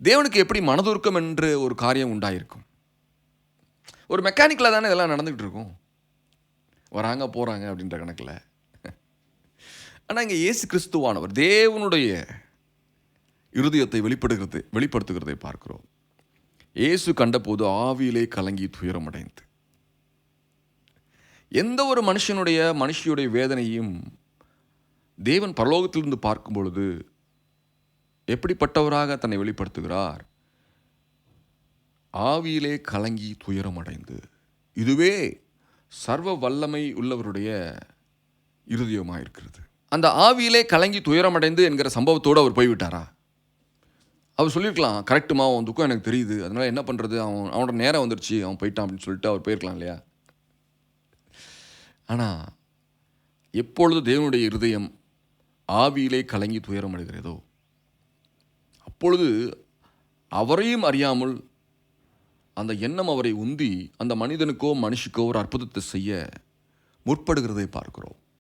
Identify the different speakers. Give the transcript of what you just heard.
Speaker 1: தேவனுக்கு எப்படி மனதுருக்கம் என்று ஒரு காரியம் உண்டாயிருக்கும்? ஒரு மெக்கானிக்கலாக தானே இதெல்லாம் நடந்துகிட்டு இருக்கும். வராங்க போகிறாங்க அப்படின்ற கணக்கில். ஆனால் இங்கே இயேசு கிறிஸ்துவானவர் தேவனுடைய இருதயத்தை வெளிப்படுத்துகிறதை பார்க்கிறோம். இயேசு கண்டபோது ஆவியிலே கலங்கி துயரமடைந்து. எந்த ஒரு மனுஷியுடைய வேதனையும் தேவன் பரலோகத்திலிருந்து பார்க்கும் பொழுது எப்படிப்பட்டவராக தன்னை வெளிப்படுத்துகிறார்? ஆவியிலே கலங்கி துயரமடைந்து. இதுவே சர்வ வல்லமை உள்ளவருடைய இருதயமாக இருக்கிறது. அந்த ஆவியிலே கலங்கி துயரமடைந்து என்கிற சம்பவத்தோடு அவர் போய்விட்டாரா? அவர் சொல்லியிருக்கலாம், கரெக்டுமா, அவன் துக்கம் எனக்கு தெரியுது, அதனால் என்ன பண்ணுறது, அவனோட நேரம் வந்துடுச்சு, அவன் போயிட்டான் அப்படின்னு சொல்லிட்டு அவர் போயிருக்கலாம் இல்லையா? ஆனால் எப்பொழுது தேவனுடைய இருதயம் ஆவியிலே கலங்கி துயரம் அடைகிறதோ அப்பொழுது அவரையும் அறியாமல் அந்த எண்ணம் அவரை உந்தி அந்த மனிதனுக்கோ மனுஷிக்கோ ஒரு அற்புதத்தை செய்ய முற்படுகிறதை பார்க்கிறோம்.